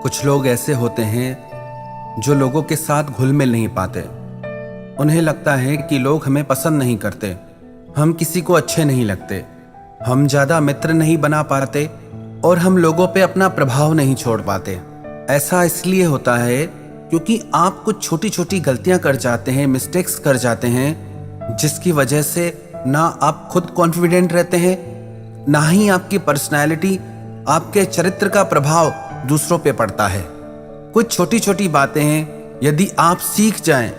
कुछ लोग ऐसे होते हैं जो लोगों के साथ घुल मिल नहीं पाते। उन्हें लगता है कि लोग हमें पसंद नहीं करते, हम किसी को अच्छे नहीं लगते, हम ज़्यादा मित्र नहीं बना पाते और हम लोगों पे अपना प्रभाव नहीं छोड़ पाते। ऐसा इसलिए होता है क्योंकि आप कुछ छोटी छोटी गलतियां कर जाते हैं, मिस्टेक्स कर जाते हैं, जिसकी वजह से ना आप खुद कॉन्फिडेंट रहते हैं, ना ही आपकी पर्सनैलिटी, आपके चरित्र का प्रभाव दूसरों पे पड़ता है। कुछ छोटी छोटी बातें हैं, यदि आप सीख जाएं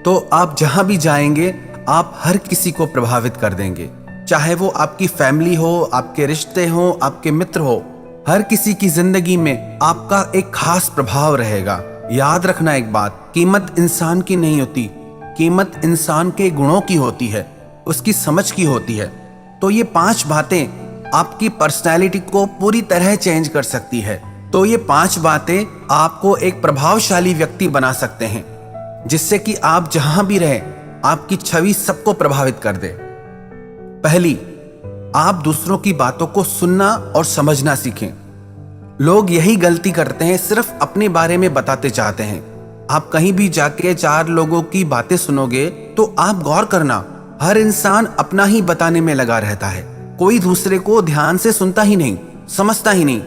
तो आप जहां भी जाएंगे आप हर किसी को प्रभावित कर देंगे। चाहे वो आपकी फैमिली हो, आपके रिश्ते हो, आपके मित्र हो, हर किसी की जिंदगी में आपका एक खास प्रभाव रहेगा। याद रखना एक बात, कीमत इंसान की नहीं होती, कीमत इंसान के गुणों की होती है, उसकी समझ की होती है। तो ये 5 बातें आपकी पर्सनैलिटी को पूरी तरह चेंज कर सकती है। तो ये 5 बातें आपको एक प्रभावशाली व्यक्ति बना सकते हैं, जिससे कि आप जहां भी रहें आपकी छवि सबको प्रभावित कर दे। पहली, आप दूसरों की बातों को सुनना और समझना सीखें। लोग यही गलती करते हैं, सिर्फ अपने बारे में बताते चाहते हैं। आप कहीं भी जाके 4 लोगों की बातें सुनोगे तो आप गौर करना, हर इंसान अपना ही बताने में लगा रहता है, कोई दूसरे को ध्यान से सुनता ही नहीं, समझता ही नहीं।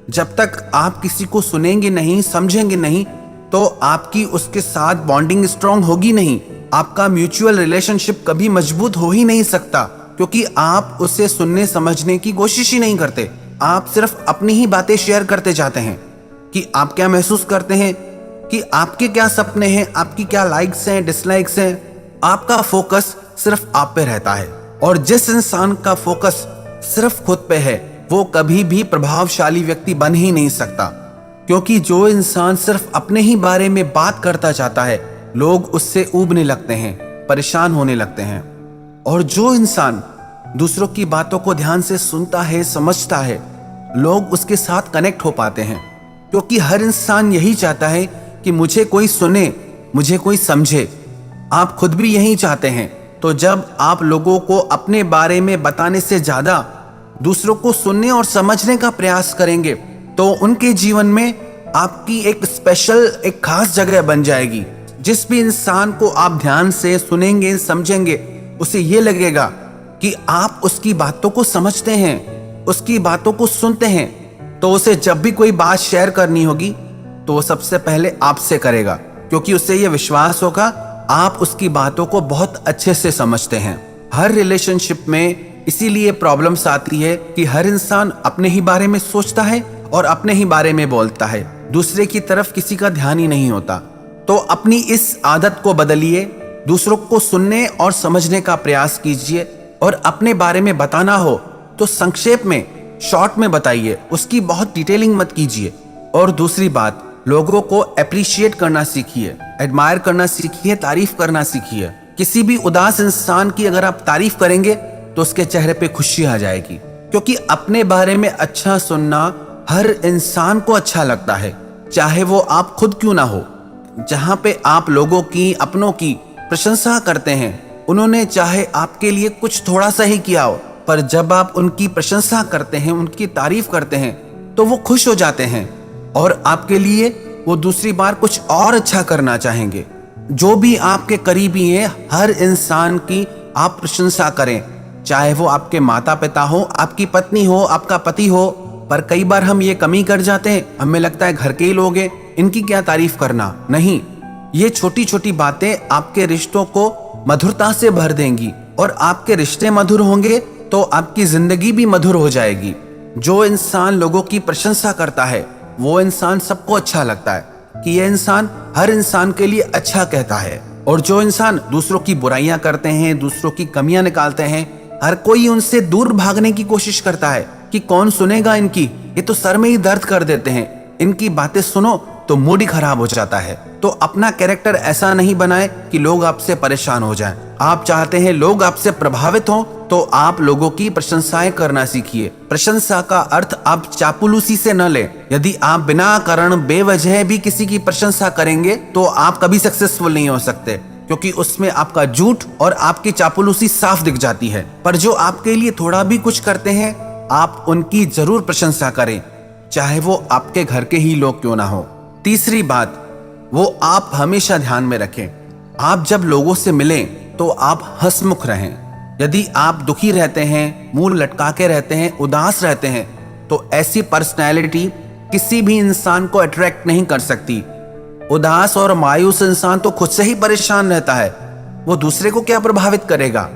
जब तक आप किसी को सुनेंगे नहीं, समझेंगे नहीं, तो आपकी उसके साथ बॉन्डिंग स्ट्रांग होगी नहीं, आपका म्यूचुअल रिलेशनशिप कभी मजबूत हो ही नहीं सकता, क्योंकि आप उसे सुनने समझने की कोशिश ही नहीं करते। आप सिर्फ अपनी ही बातें शेयर करते जाते हैं कि आप क्या महसूस करते हैं, कि आपके क्या सपने हैं, आपकी क्या लाइक्स हैं, डिसलाइक्स हैं। आपका फोकस सिर्फ आप पे रहता है, और जिस इंसान का फोकस सिर्फ खुद पे है वो कभी भी प्रभावशाली व्यक्ति बन ही नहीं सकता। क्योंकि जो इंसान सिर्फ अपने ही बारे में बात करता चाहता है, लोग उससे ऊबने लगते हैं, परेशान होने लगते हैं। और जो इंसान दूसरों की बातों को ध्यान से सुनता है, समझता है, लोग उसके साथ कनेक्ट हो पाते हैं। क्योंकि हर इंसान यही चाहता है कि मुझे कोई सुने, मुझे कोई समझे। आप खुद भी यही चाहते हैं। तो जब आप लोगों को अपने बारे में बताने से ज्यादा दूसरों को सुनने और समझने का प्रयास करेंगे, तो उनके जीवन में आपकी एक स्पेशल, एक खास जगह बन जाएगी। जिस भी इंसान को आप ध्यान से सुनेंगे, समझेंगे, उसे ये लगेगा कि आप उसकी बातों को समझते हैं, उसकी बातों को सुनते हैं। तो उसे जब भी कोई बात शेयर करनी होगी तो वो सबसे पहले आपसे करेगा, क्योंकि उसे ये विश्वास होगा आप उसकी बातों को बहुत अच्छे से समझते हैं। हर रिलेशनशिप में इसीलिए प्रॉब्लम्स आती है कि हर इंसान अपने ही बारे में सोचता है और अपने ही बारे में बोलता है, दूसरे की तरफ किसी का ध्यान ही नहीं होता। तो अपनी इस आदत को बदलिए, दूसरों को सुनने और समझने का प्रयास कीजिए, और अपने बारे में बताना हो तो संक्षेप में, शॉर्ट में बताइए, उसकी बहुत डिटेलिंग मत कीजिए। और दूसरी बात, लोगों को अप्रिशिएट करना सीखिए, एडमायर करना सीखिए, तारीफ करना सीखिए। किसी भी उदास इंसान की अगर आप तारीफ करेंगे तो उसके चेहरे पे खुशी आ जाएगी, क्योंकि अपने बारे में अच्छा सुनना हर इंसान को अच्छा लगता है, चाहे वो आप खुद क्यों ना हो। जहां पे आप लोगों की, अपनों की प्रशंसा करते हैं, उन्होंने चाहे आपके लिए कुछ थोड़ा सा ही किया हो, पर जब आप उनकी प्रशंसा करते हैं, उनकी तारीफ करते हैं, तो वो खुश हो जाते हैं और आपके लिए वो दूसरी बार कुछ और अच्छा करना चाहेंगे। जो भी आपके करीबी हैं, हर इंसान की आप प्रशंसा करें, चाहे वो आपके माता पिता हो, आपकी पत्नी हो, आपका पति हो। पर कई बार हम ये कमी कर जाते हैं, हमें लगता है घर के ही लोग हैं, इनकी क्या तारीफ करना। नहीं, ये छोटी छोटी बातें आपके रिश्तों को मधुरता से भर देंगी, और आपके रिश्ते मधुर होंगे तो आपकी जिंदगी भी मधुर हो जाएगी। जो इंसान लोगों की प्रशंसा करता है, वो इंसान सबको अच्छा लगता है कि यह इंसान हर इंसान के लिए अच्छा कहता है। और जो इंसान दूसरों की बुराइयां करते हैं, दूसरों की कमियां निकालते हैं, हर कोई उनसे दूर भागने की कोशिश करता है कि कौन सुनेगा इनकी, ये तो सर में ही दर्द कर देते हैं, इनकी बातें सुनो तो मूड ही खराब हो जाता है। तो अपना कैरेक्टर ऐसा नहीं बनाए कि लोग आपसे परेशान हो जाएं। आप चाहते हैं लोग आपसे प्रभावित हों, तो आप लोगों की प्रशंसाएं करना सीखिए। प्रशंसा का अर्थ आप चापलूसी से न लें। यदि आप बिना कारण, बेवजह भी किसी की प्रशंसा करेंगे तो आप कभी सक्सेसफुल नहीं हो सकते, क्योंकि उसमें आपका झूठ और आपकी चापलूसी साफ दिख जाती है। पर जो आपके लिए थोड़ा भी कुछ करते हैं, आप उनकी जरूर प्रशंसा करें। चाहे वो आपके घर के ही लोग क्यों ना हो। तीसरी बात, वो आप हमेशा ध्यान में रखें, आप जब लोगों से मिलें तो आप हंसमुख रहें। यदि आप दुखी रहते हैं, मुंह लटका के रहते हैं, उदास रहते हैं, तो ऐसी पर्सनैलिटी किसी भी इंसान को अट्रैक्ट नहीं कर सकती। उदास और मायूस इंसान तो खुद से ही परेशान रहता है, वो दूसरे को क्या प्रभावित करेगा।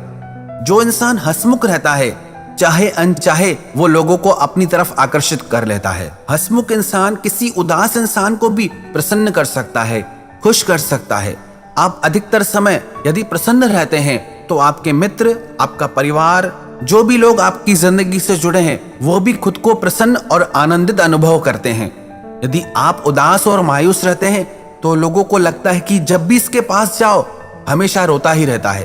जो इंसान हंसमुख रहता है, चाहे अनचाहे वो लोगों को अपनी तरफ आकर्षित कर लेता है। हंसमुख इंसान किसी उदास इंसान को भी प्रसन्न कर सकता है, खुश कर सकता है। आप अधिकतर समय यदि प्रसन्न रहते हैं तो आपके मित्र, आपका परिवार, जो भी लोग आपकी जिंदगी से जुड़े हैं, वो भी खुद को प्रसन्न और आनंदित अनुभव करते हैं। यदि आप उदास और मायूस रहते हैं तो लोगों को लगता है कि जब भी इसके पास जाओ हमेशा रोता ही रहता है।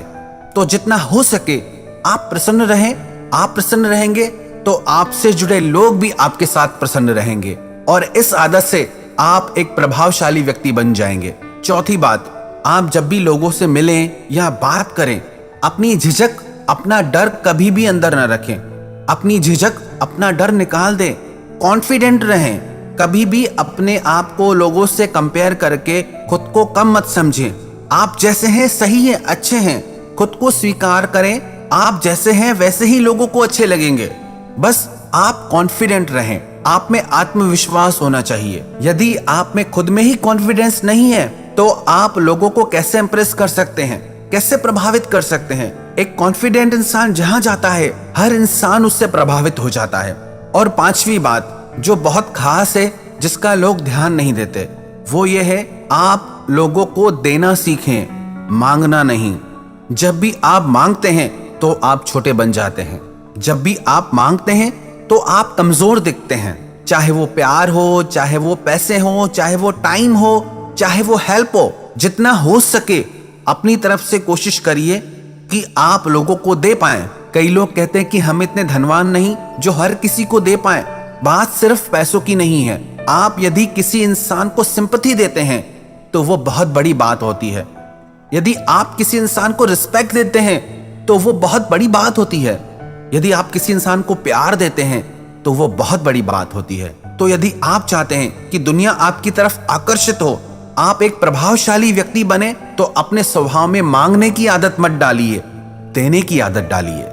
तो जितना हो सके आप प्रसन्न रहें। आप प्रसन्न रहेंगे तो आपसे जुड़े लोग भी आपके साथ प्रसन्न रहेंगे और इस आदत से आप एक प्रभावशाली व्यक्ति बन जाएंगे। चौथी बात, आप जब भी लोगों से मिलें या बात करें, अपनी झिझक, अपना डर कभी भी अंदर न रखें। अपनी झिझक, अपना डर निकाल दें। कॉन्फिडेंट रहें। कभी भी अपने आप को लोगों से कंपेयर करके खुद को कम मत समझें। आप जैसे हैं सही हैं, अच्छे हैं। खुद को स्वीकार करें। आप जैसे हैं वैसे ही लोगों को अच्छे लगेंगे। बस आप कॉन्फिडेंट रहें। आप में आत्मविश्वास होना चाहिए। यदि आप में खुद में ही कॉन्फिडेंस नहीं है तो आप लोगों को कैसे इंप्रेस कर सकते हैं, कैसे प्रभावित कर सकते हैं। एक कॉन्फिडेंट इंसान जहां जाता है हर इंसान उससे प्रभावित हो जाता है। और पांचवी बात जो बहुत खास है, जिसका लोग ध्यान नहीं देते, वो ये है, आप लोगों को देना सीखें, मांगना नहीं। जब भी आप मांगते हैं तो आप छोटे बन जाते हैं। जब भी आप मांगते हैं तो आप कमजोर दिखते हैं। चाहे वो प्यार हो, चाहे वो पैसे हो, चाहे वो टाइम हो, चाहे वो हेल्प हो, जितना हो सके अपनी तरफ से कोशिश करिए कि आप लोगों को दे पाएं। कई लोग कहते हैं कि हम इतने धनवान नहीं जो हर किसी को दे पाएं। बात सिर्फ पैसों की नहीं है। आप यदि किसी इंसान को सिंपैथी देते हैं तो वो बहुत बड़ी बात होती है। यदि आप किसी इंसान को रिस्पेक्ट देते हैं तो वो बहुत बड़ी बात होती है। यदि आप किसी इंसान को प्यार देते हैं तो वो बहुत बड़ी बात होती है। तो यदि आप चाहते हैं कि दुनिया आपकी तरफ आकर्षित हो, आप एक प्रभावशाली व्यक्ति बने, तो अपने स्वभाव में मांगने की आदत मत डालिए, देने की आदत डालिए।